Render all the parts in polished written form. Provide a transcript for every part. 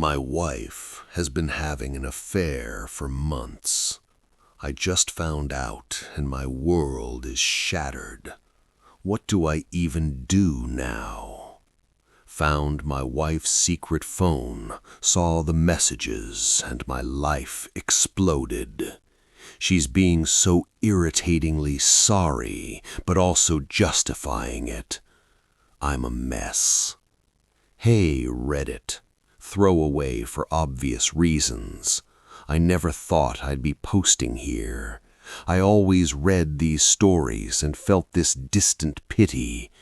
My wife has been having an affair for months. I just found out and my world is shattered. What do I even do now? Found my wife's secret phone, saw the messages, and my life exploded. She's being so irritatingly sorry, but also justifying it. I'm a mess. Hey, Reddit. Throwaway for obvious reasons. I never thought I'd be posting here. I always read these stories and felt this distant pity.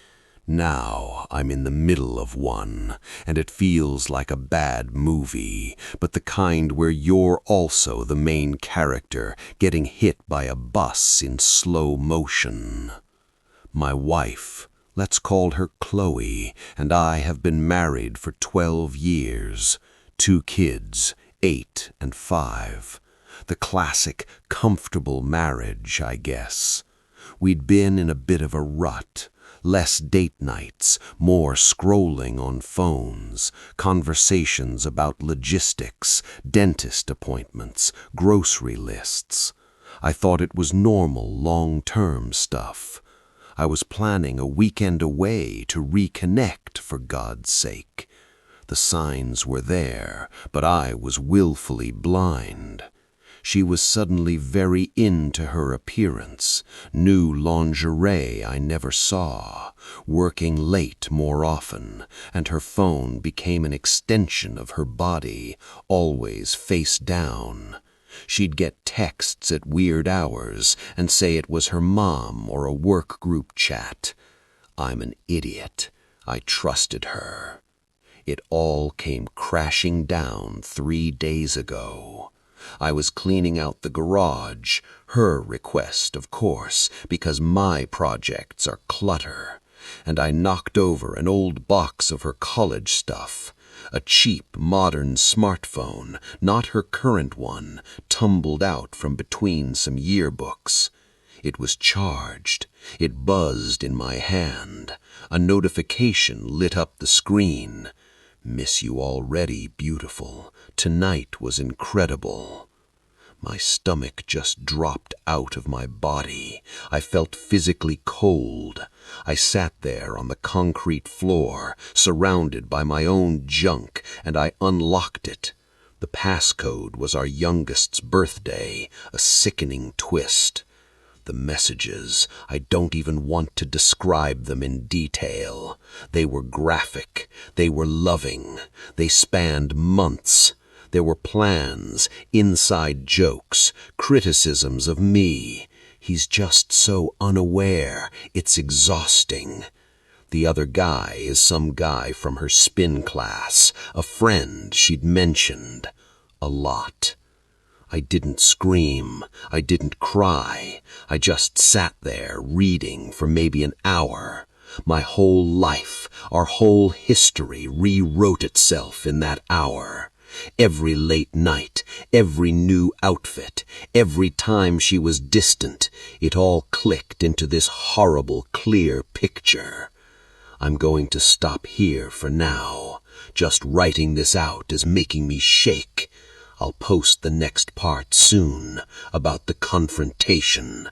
Now I'm in the middle of one, and it feels like a bad movie, but the kind where you're also the main character getting hit by a bus in slow motion. My wife, let's call her Chloe, and I have been married for 12 years. 2 kids, 8 and 5. The classic, comfortable marriage, I guess. We'd been in a bit of a rut. Less date nights, more scrolling on phones, conversations about logistics, dentist appointments, grocery lists. I thought it was normal, long-term stuff. I was planning a weekend away to reconnect, for God's sake. The signs were there, but I was willfully blind. She was suddenly very into her appearance, new lingerie I never saw, working late more often, and her phone became an extension of her body, always face down. She'd get texts at weird hours and say it was her mom or a work group chat. I'm an idiot. I trusted her. It all came crashing down 3 days ago. I was cleaning out the garage, her request, of course, because my projects are clutter, and I knocked over an old box of her college stuff. A cheap, modern smartphone, not her current one, tumbled out from between some yearbooks. It was charged. It buzzed in my hand. A notification lit up the screen. Miss you already, beautiful. Tonight was incredible. My stomach just dropped out of my body. I felt physically cold. I sat there on the concrete floor, surrounded by my own junk, and I unlocked it. The passcode was our youngest's birthday, a sickening twist. The messages, I don't even want to describe them in detail. They were graphic. They were loving. They spanned months. There were plans, inside jokes, criticisms of me. He's just so unaware. It's exhausting. The other guy is some guy from her spin class, a friend she'd mentioned. A lot. I didn't scream. I didn't cry. I just sat there reading for maybe an hour. My whole life, our whole history rewrote itself in that hour. Every late night, every new outfit, every time she was distant, it all clicked into this horrible, clear picture. I'm going to stop here for now. Just writing this out is making me shake. I'll post the next part soon, about the confrontation.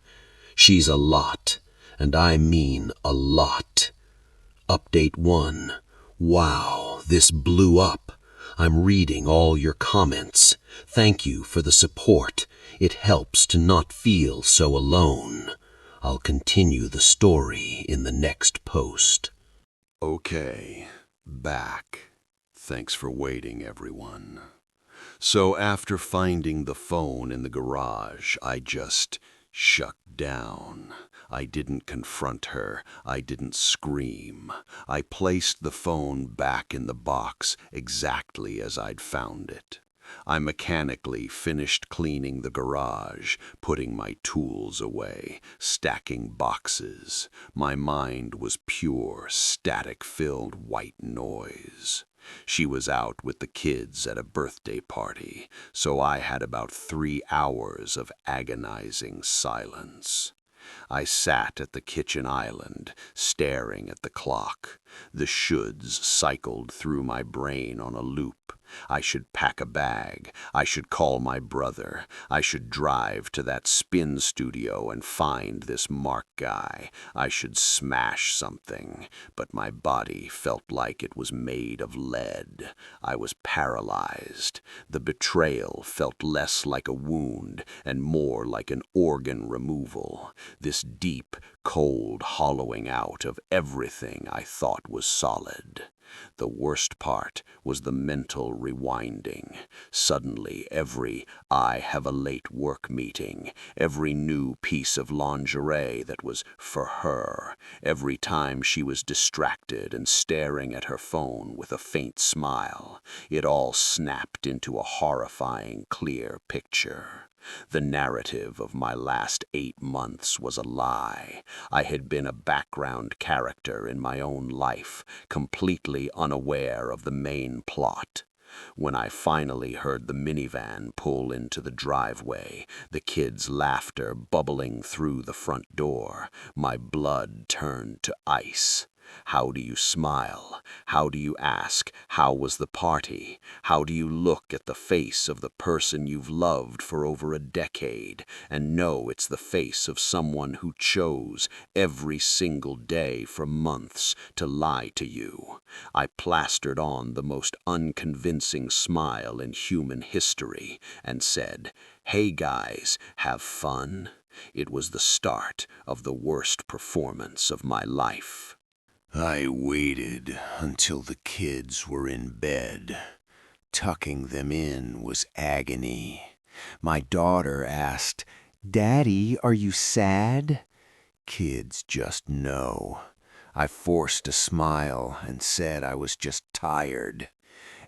She's a lot, and I mean a lot. Update 1. Wow, this blew up. I'm reading all your comments. Thank you for the support. It helps to not feel so alone. I'll continue the story in the next post. Okay, back. Thanks for waiting, everyone. So after finding the phone in the garage, I just shut down. I didn't confront her. I didn't scream. I placed the phone back in the box exactly as I'd found it. I mechanically finished cleaning the garage, putting my tools away, stacking boxes. My mind was pure, static-filled white noise. She was out with the kids at a birthday party, so I had about 3 hours of agonizing silence. I sat at the kitchen island, staring at the clock. The shoulds cycled through my brain on a loop. I should pack a bag. I should call my brother. I should drive to that spin studio and find this Mark guy. I should smash something, but my body felt like it was made of lead. I was paralyzed. The betrayal felt less like a wound and more like an organ removal. This deep, cold hollowing out of everything I thought was solid. The worst part was the mental rewinding. Suddenly, every "I have a late work meeting," every new piece of lingerie that was for her, every time she was distracted and staring at her phone with a faint smile, it all snapped into a horrifying, clear picture. The narrative of my last 8 months was a lie. I had been a background character in my own life, completely unaware of the main plot. When I finally heard the minivan pull into the driveway, the kids' laughter bubbling through the front door, my blood turned to ice. How do you smile? How do you ask, how was the party? How do you look at the face of the person you've loved for over a decade and know it's the face of someone who chose every single day for months to lie to you? I plastered on the most unconvincing smile in human history and said, "Hey guys, have fun?" It was the start of the worst performance of my life. I waited until the kids were in bed. Tucking them in was agony. My daughter asked, "Daddy, are you sad?" Kids just know. I forced a smile and said I was just tired.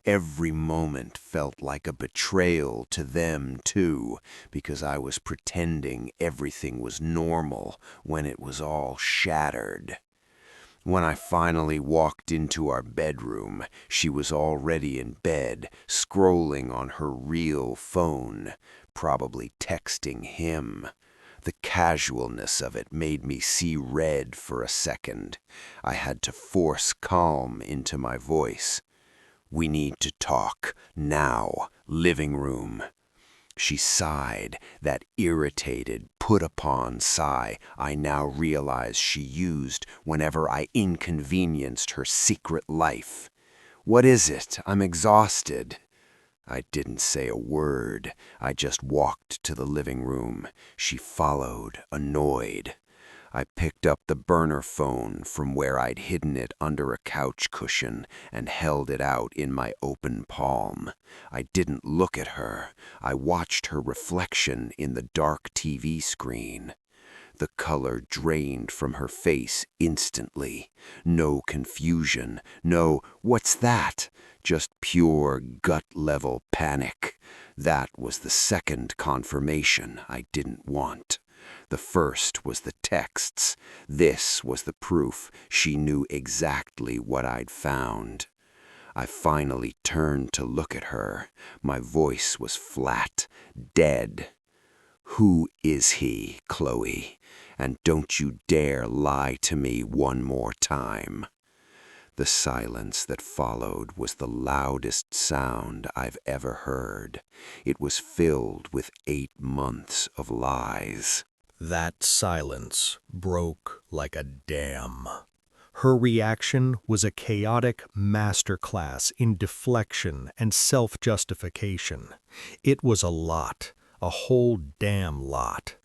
Every moment felt like a betrayal to them, too, because I was pretending everything was normal when it was all shattered. When I finally walked into our bedroom, she was already in bed, scrolling on her real phone, probably texting him. The casualness of it made me see red for a second. I had to force calm into my voice. "We need to talk, now, living room." She sighed, that irritated, put-upon sigh I now realize she used whenever I inconvenienced her secret life. "What is it? I'm exhausted." I didn't say a word. I just walked to the living room. She followed, annoyed. I picked up the burner phone from where I'd hidden it under a couch cushion and held it out in my open palm. I didn't look at her. I watched her reflection in the dark TV screen. The color drained from her face instantly. No confusion, no "what's that?" Just pure gut-level panic. That was the second confirmation I didn't want. The first was the texts. This was the proof she knew exactly what I'd found. I finally turned to look at her. My voice was flat, dead. "Who is he, Chloe? And don't you dare lie to me one more time." The silence that followed was the loudest sound I've ever heard. It was filled with 8 months of lies. That silence broke like a dam. Her reaction was a chaotic masterclass in deflection and self-justification. It was a lot, a whole damn lot.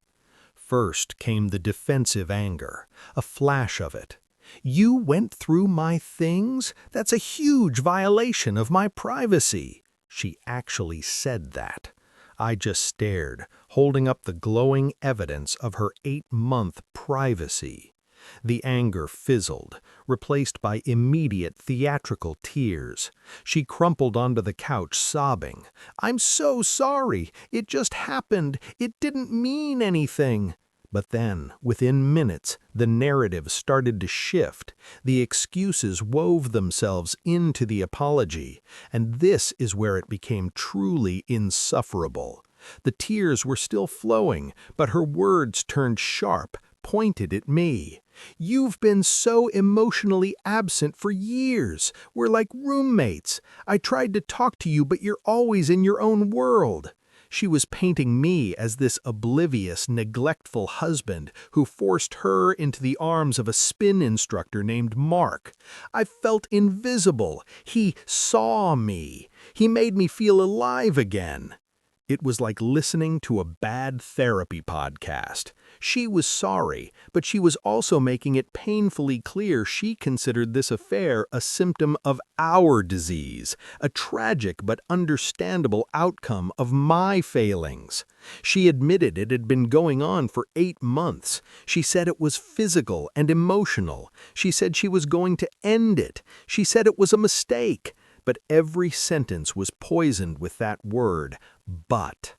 First came the defensive anger, a flash of it. "You went through my things? That's a huge violation of my privacy." She actually said that. I just stared, holding up the glowing evidence of her 8-month privacy. The anger fizzled, replaced by immediate theatrical tears. She crumpled onto the couch, sobbing. "I'm so sorry. It just happened. It didn't mean anything." But then, within minutes, the narrative started to shift. The excuses wove themselves into the apology, and this is where it became truly insufferable. The tears were still flowing, but her words turned sharp, pointed at me. "You've been so emotionally absent for years. We're like roommates. I tried to talk to you, but you're always in your own world." She was painting me as this oblivious, neglectful husband who forced her into the arms of a spin instructor named Mark. I felt invisible. He saw me. He made me feel alive again. It was like listening to a bad therapy podcast. She was sorry, but she was also making it painfully clear she considered this affair a symptom of our disease, a tragic but understandable outcome of my failings. She admitted it had been going on for 8 months. She said it was physical and emotional. She said she was going to end it. She said it was a mistake. But every sentence was poisoned with that word, but.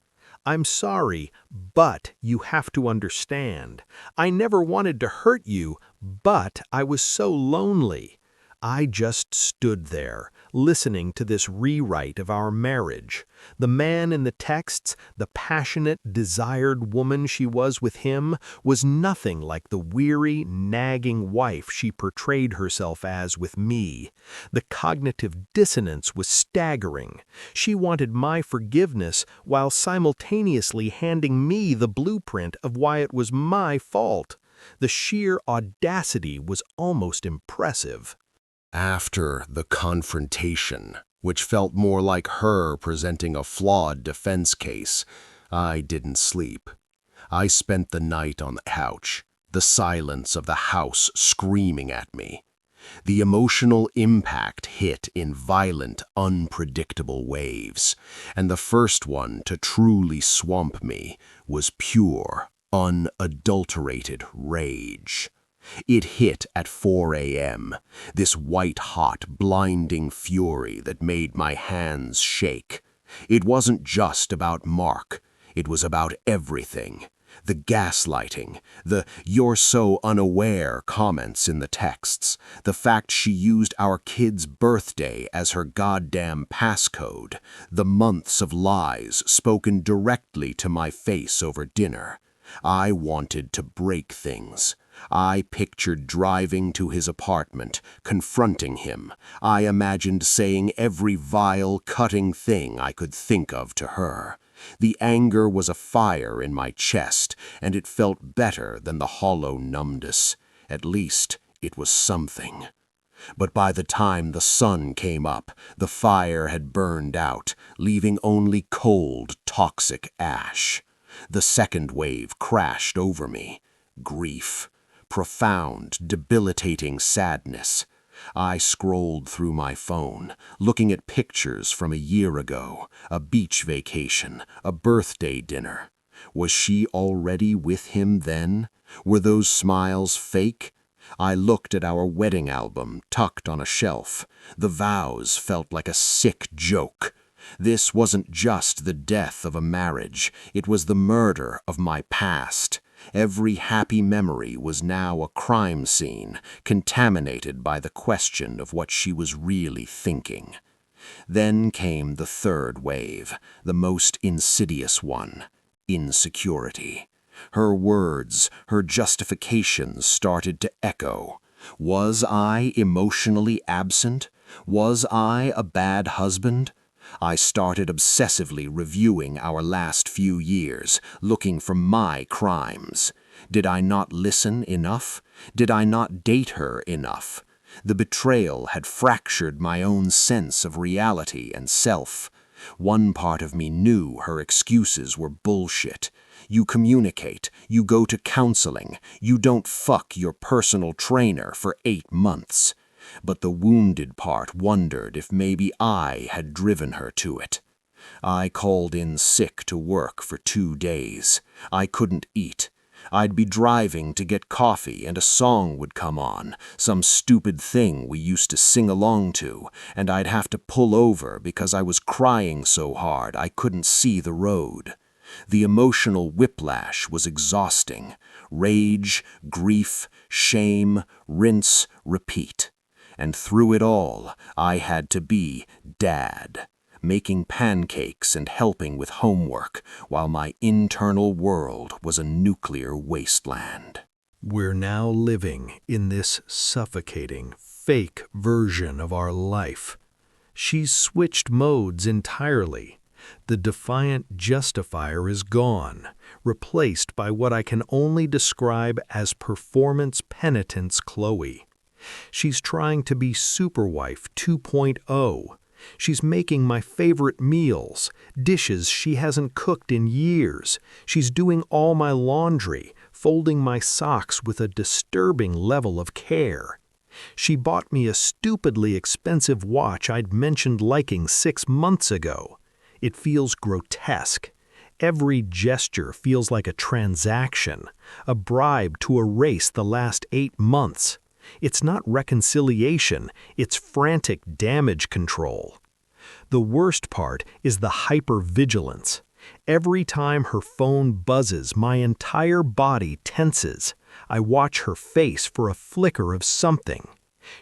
"I'm sorry, but you have to understand. I never wanted to hurt you, but I was so lonely." I just stood there, listening to this rewrite of our marriage. The man in the texts, the passionate, desired woman she was with him, was nothing like the weary, nagging wife she portrayed herself as with me. The cognitive dissonance was staggering. She wanted my forgiveness while simultaneously handing me the blueprint of why it was my fault. The sheer audacity was almost impressive. After the confrontation, which felt more like her presenting a flawed defense case, I didn't sleep. I spent the night on the couch, the silence of the house screaming at me. The emotional impact hit in violent, unpredictable waves, and the first one to truly swamp me was pure, unadulterated rage. It hit at 4 a.m., this white-hot, blinding fury that made my hands shake. It wasn't just about Mark. It was about everything. The gaslighting, the "you're so unaware" comments in the texts, the fact she used our kid's birthday as her goddamn passcode, the months of lies spoken directly to my face over dinner. I wanted to break things. I pictured driving to his apartment, confronting him. I imagined saying every vile, cutting thing I could think of to her. The anger was a fire in my chest, and it felt better than the hollow numbness. At least, it was something. But by the time the sun came up, the fire had burned out, leaving only cold, toxic ash. The second wave crashed over me. Grief. Profound, debilitating sadness. I scrolled through my phone, looking at pictures from a year ago, a beach vacation, a birthday dinner. Was she already with him then? Were those smiles fake? I looked at our wedding album tucked on a shelf. The vows felt like a sick joke. This wasn't just the death of a marriage, it was the murder of my past. Every happy memory was now a crime scene, contaminated by the question of what she was really thinking. Then came the third wave, the most insidious one: insecurity. Her words, her justifications started to echo. Was I emotionally absent? Was I a bad husband? I started obsessively reviewing our last few years, looking for my crimes. Did I not listen enough? Did I not date her enough? The betrayal had fractured my own sense of reality and self. One part of me knew her excuses were bullshit. You communicate, you go to counseling, you don't fuck your personal trainer for 8 months. But the wounded part wondered if maybe I had driven her to it. I called in sick to work for 2 days. I couldn't eat. I'd be driving to get coffee and a song would come on, some stupid thing we used to sing along to, and I'd have to pull over because I was crying so hard I couldn't see the road. The emotional whiplash was exhausting. Rage, grief, shame, rinse, repeat. And through it all, I had to be Dad, making pancakes and helping with homework, while my internal world was a nuclear wasteland. We're now living in this suffocating, fake version of our life. She's switched modes entirely. The defiant justifier is gone, replaced by what I can only describe as performance penitence Chloe. She's trying to be Superwife 2.0. She's making my favorite meals, dishes she hasn't cooked in years. She's doing all my laundry, folding my socks with a disturbing level of care. She bought me a stupidly expensive watch I'd mentioned liking 6 months ago. It feels grotesque. Every gesture feels like a transaction, a bribe to erase the last 8 months. It's not reconciliation, it's frantic damage control. The worst part is the hypervigilance. Every time her phone buzzes, my entire body tenses. I watch her face for a flicker of something.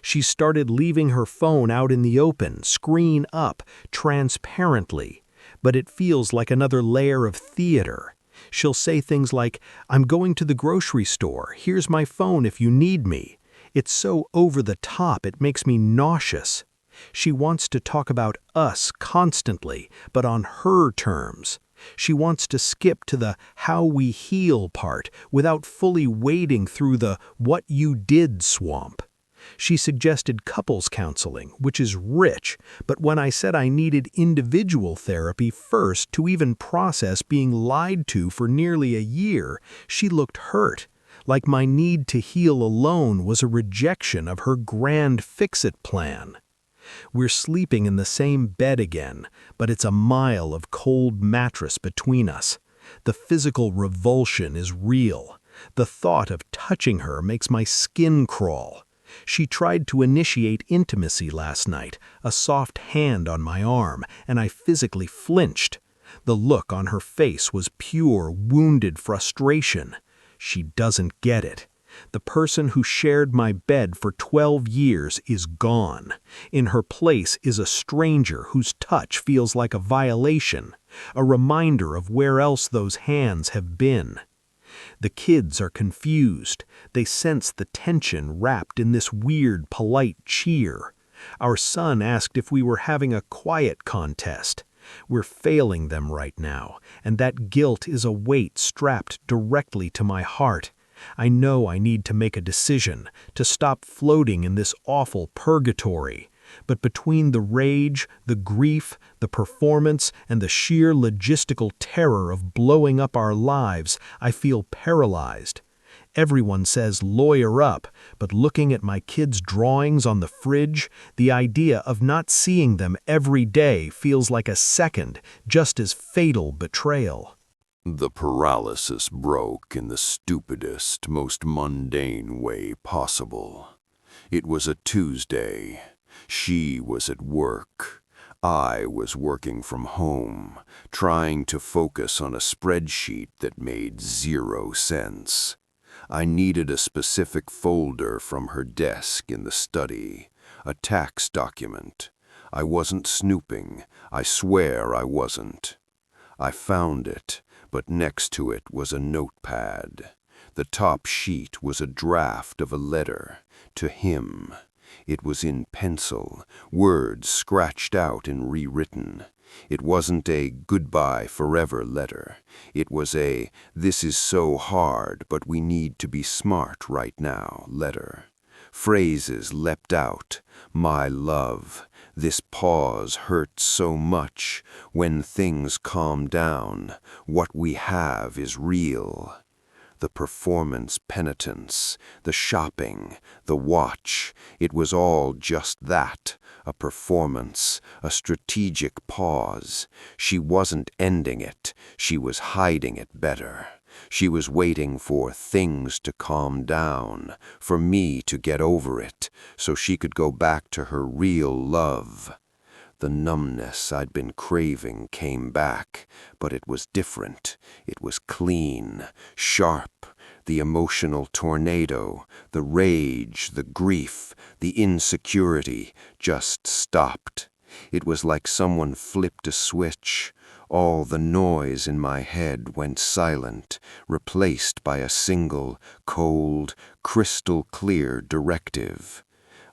She started leaving her phone out in the open, screen up, transparently. But it feels like another layer of theater. She'll say things like, "I'm going to the grocery store. Here's my phone if you need me." It's so over the top it makes me nauseous. She wants to talk about us constantly, but on her terms. She wants to skip to the how we heal part without fully wading through the what you did swamp. She suggested couples counseling, which is rich, but when I said I needed individual therapy first to even process being lied to for nearly a year, she looked hurt. Like my need to heal alone was a rejection of her grand fix-it plan. We're sleeping in the same bed again, but it's a mile of cold mattress between us. The physical revulsion is real. The thought of touching her makes my skin crawl. She tried to initiate intimacy last night, a soft hand on my arm, and I physically flinched. The look on her face was pure, wounded frustration. She doesn't get it. The person who shared my bed for 12 years is gone. In her place is a stranger whose touch feels like a violation, a reminder of where else those hands have been. The kids are confused. They sense the tension wrapped in this weird, polite cheer. Our son asked if we were having a quiet contest. We're failing them right now, and that guilt is a weight strapped directly to my heart. I know I need to make a decision, to stop floating in this awful purgatory. But between the rage, the grief, the performance, and the sheer logistical terror of blowing up our lives, I feel paralyzed. Everyone says lawyer up, but looking at my kids' drawings on the fridge, the idea of not seeing them every day feels like a second, just as fatal betrayal. The paralysis broke in the stupidest, most mundane way possible. It was a Tuesday. She was at work. I was working from home, trying to focus on a spreadsheet that made 0 sense. I needed a specific folder from her desk in the study, a tax document. I wasn't snooping. I swear I wasn't. I found it, but next to it was a notepad. The top sheet was a draft of a letter to him. It was in pencil, words scratched out and rewritten. It wasn't a goodbye forever letter. It was a this is so hard but we need to be smart right now letter. Phrases leapt out. My love, this pause hurts so much. When things calm down, what we have is real. The performance penitence, the shopping, the watch, it was all just that, a performance, a strategic pause. She wasn't ending it, she was hiding it better. She was waiting for things to calm down, for me to get over it, so she could go back to her real love. The numbness I'd been craving came back, but it was different. It was clean, sharp. The emotional tornado, the rage, the grief, the insecurity just stopped. It was like someone flipped a switch. All the noise in my head went silent, replaced by a single, cold, crystal-clear directive.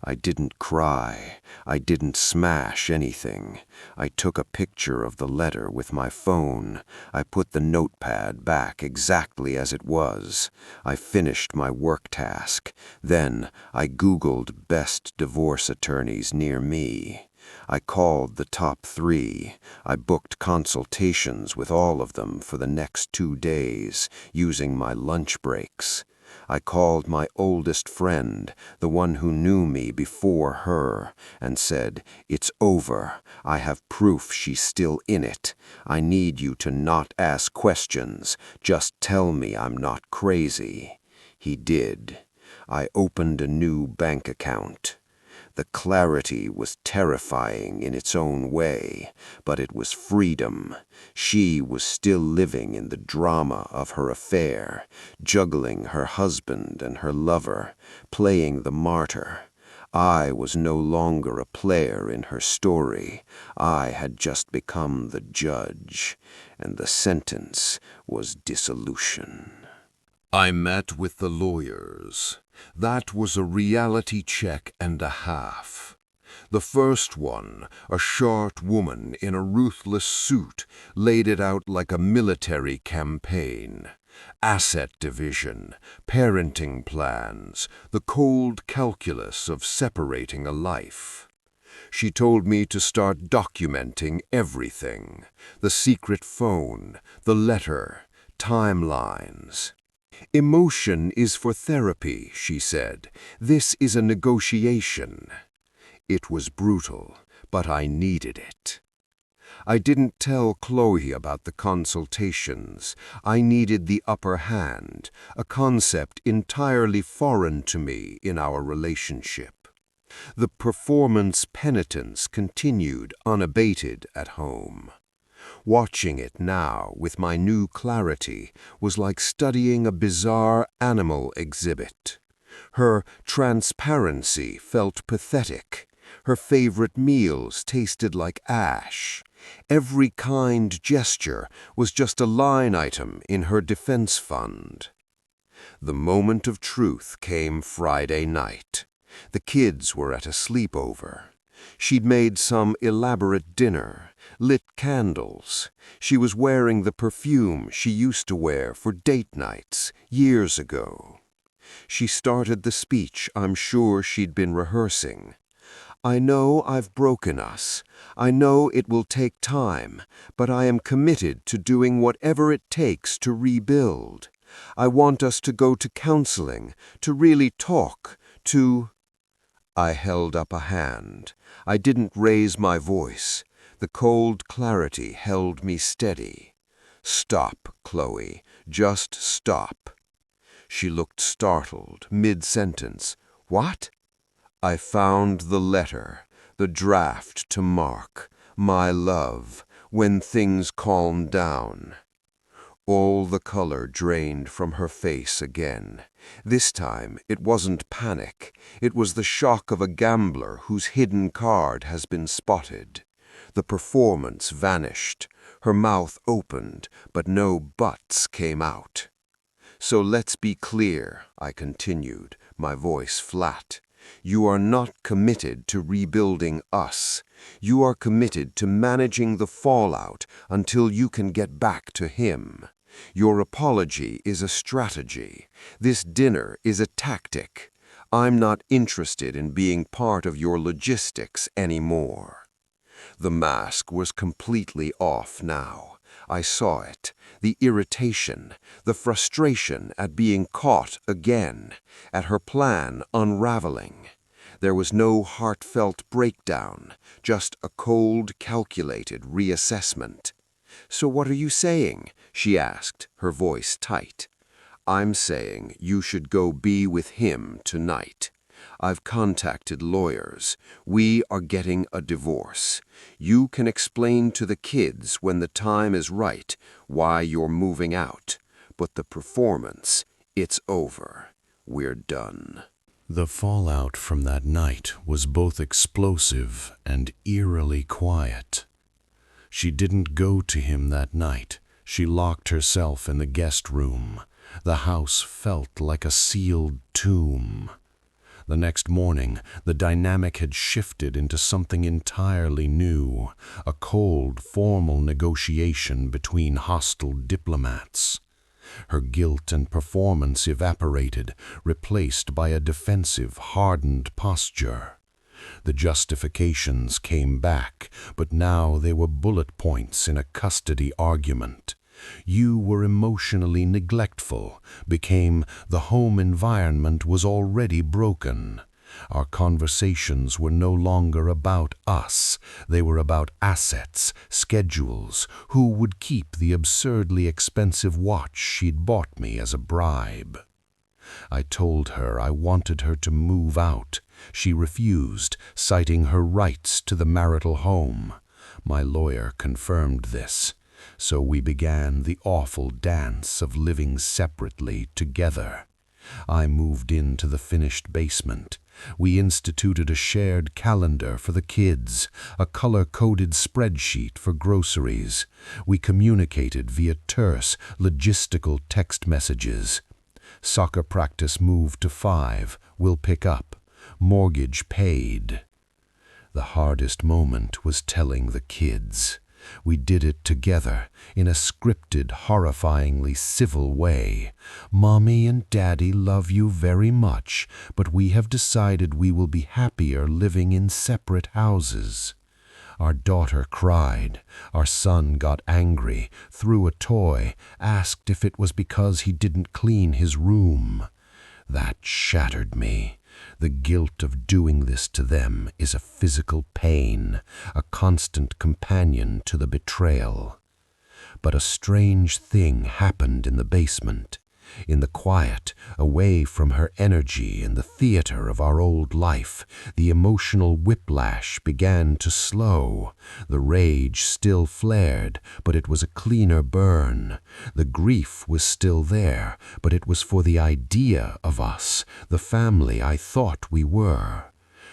I didn't cry. I didn't smash anything. I took a picture of the letter with my phone. I put the notepad back exactly as it was. I finished my work task. Then I Googled best divorce attorneys near me. I called the top 3. I booked consultations with all of them for the next 2 days, using my lunch breaks. I called my oldest friend, the one who knew me before her, and said, "It's over. I have proof she's still in it. I need you to not ask questions. Just tell me I'm not crazy." He did. I opened a new bank account. The clarity was terrifying in its own way, but it was freedom. She was still living in the drama of her affair, juggling her husband and her lover, playing the martyr. I was no longer a player in her story. I had just become the judge, and the sentence was dissolution. I met with the lawyers. That was a reality check and a half. The first one, a short woman in a ruthless suit, laid it out like a military campaign. Asset division, parenting plans, the cold calculus of separating a life. She told me to start documenting everything: the secret phone, the letter, timelines. "Emotion is for therapy," she said. "This is a negotiation." It was brutal, but I needed it. I didn't tell Chloe about the consultations. I needed the upper hand, a concept entirely foreign to me in our relationship. The performance penitence continued unabated at home. Watching it now, with my new clarity, was like studying a bizarre animal exhibit. Her transparency felt pathetic. Her favorite meals tasted like ash. Every kind gesture was just a line item in her defense fund. The moment of truth came Friday night. The kids were at a sleepover. She'd made some elaborate dinner, lit candles. She was wearing the perfume she used to wear for date nights years ago. She started the speech I'm sure she'd been rehearsing. "I know I've broken us. I know it will take time, but I am committed to doing whatever it takes to rebuild. I want us to go to counseling, to really talk, to—" I held up a hand. I didn't raise my voice. The cold clarity held me steady. "Stop, Chloe. Just stop." She looked startled, mid-sentence. "What?" "I found the letter, the draft to Mark, my love, when things calmed down." All the color drained from her face again. This time it wasn't panic. It was the shock of a gambler whose hidden card has been spotted. The performance vanished. Her mouth opened, but no buts came out. "So let's be clear," I continued, my voice flat. "You are not committed to rebuilding us. You are committed to managing the fallout until you can get back to him. Your apology is a strategy. This dinner is a tactic. I'm not interested in being part of your logistics anymore." The mask was completely off now. I saw it, the irritation, the frustration at being caught again, at her plan unraveling. There was no heartfelt breakdown, just a cold, calculated reassessment. "So what are you saying?" she asked, her voice tight. "I'm saying you should go be with him tonight. I've contacted lawyers. We are getting a divorce. You can explain to the kids when the time is right why you're moving out. But the performance, it's over. We're done." The fallout from that night was both explosive and eerily quiet. She didn't go to him that night. She locked herself in the guest room. The house felt like a sealed tomb. The next morning, the dynamic had shifted into something entirely new, a cold, formal negotiation between hostile diplomats. Her guilt and performance evaporated, replaced by a defensive, hardened posture. The justifications came back, but now they were bullet points in a custody argument. You were emotionally neglectful, became the home environment was already broken. Our conversations were no longer about us. They were about assets, schedules, who would keep the absurdly expensive watch she'd bought me as a bribe. I told her I wanted her to move out. She refused, citing her rights to the marital home. My lawyer confirmed this. So we began the awful dance of living separately together. I moved into the finished basement. We instituted a shared calendar for the kids, a color-coded spreadsheet for groceries. We communicated via terse, logistical text messages. Soccer practice moved to 5. We'll pick up. Mortgage paid. The hardest moment was telling the kids. We did it together, in a scripted, horrifyingly civil way. Mommy and Daddy love you very much, but we have decided we will be happier living in separate houses. Our daughter cried. Our son got angry, threw a toy, asked if it was because he didn't clean his room. That shattered me. The guilt of doing this to them is a physical pain, a constant companion to the betrayal. But a strange thing happened in the basement. In the quiet, away from her energy in the theater of our old life, the emotional whiplash began to slow. The rage still flared, but it was a cleaner burn. The grief was still there, but it was for the idea of us, the family I thought we were.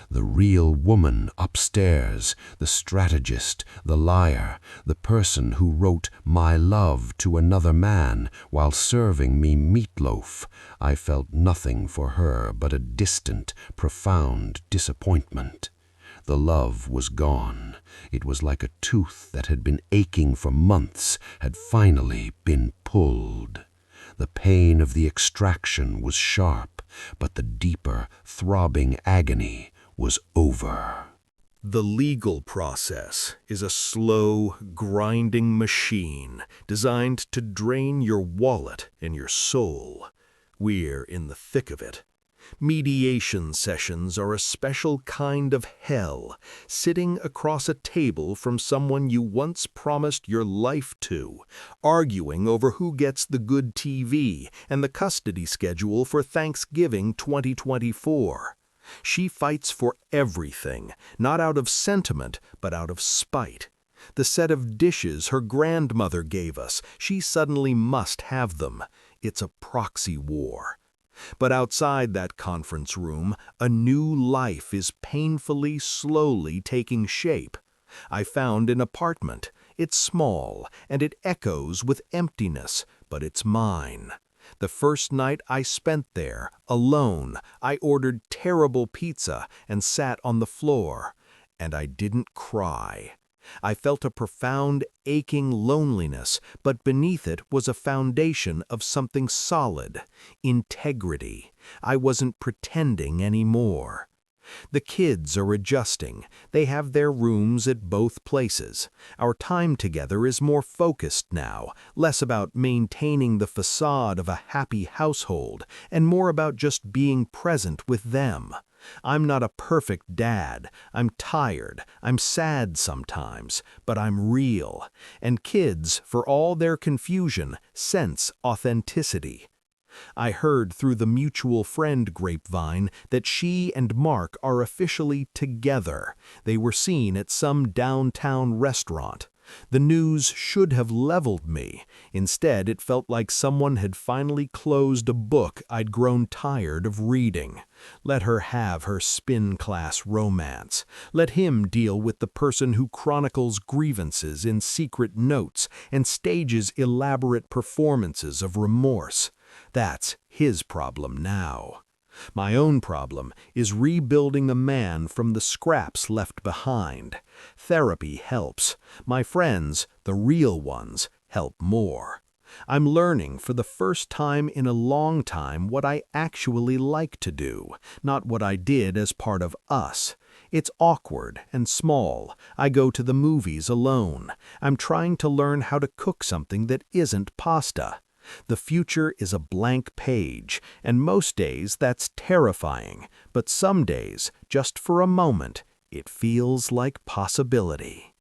The real woman upstairs, the strategist, the liar, the person who wrote "my love" to another man while serving me meatloaf. I felt nothing for her but a distant, profound disappointment. The love was gone. It was like a tooth that had been aching for months had finally been pulled. The pain of the extraction was sharp, but the deeper, throbbing agony was over. The legal process is a slow, grinding machine designed to drain your wallet and your soul. We're in the thick of it. Mediation sessions are a special kind of hell, sitting across a table from someone you once promised your life to, arguing over who gets the good TV and the custody schedule for Thanksgiving 2024. She fights for everything, not out of sentiment, but out of spite. The set of dishes her grandmother gave us, she suddenly must have them. It's a proxy war. But outside that conference room, a new life is painfully, slowly taking shape. I found an apartment. It's small, and it echoes with emptiness, but it's mine. The first night I spent there, alone, I ordered terrible pizza and sat on the floor. And I didn't cry. I felt a profound, aching loneliness, but beneath it was a foundation of something solid, integrity. I wasn't pretending anymore. The kids are adjusting. They have their rooms at both places. Our time together is more focused now, less about maintaining the facade of a happy household, and more about just being present with them. I'm not a perfect dad. I'm tired. I'm sad sometimes, but I'm real. And kids, for all their confusion, sense authenticity. I heard through the mutual friend grapevine that she and Mark are officially together. They were seen at some downtown restaurant. The news should have leveled me. Instead, it felt like someone had finally closed a book I'd grown tired of reading. Let her have her spin-class romance. Let him deal with the person who chronicles grievances in secret notes and stages elaborate performances of remorse. That's his problem now. My own problem is rebuilding the man from the scraps left behind. Therapy helps. My friends, the real ones, help more. I'm learning for the first time in a long time what I actually like to do, not what I did as part of us. It's awkward and small. I go to the movies alone. I'm trying to learn how to cook something that isn't pasta. The future is a blank page, and most days that's terrifying, but some days, just for a moment, it feels like possibility.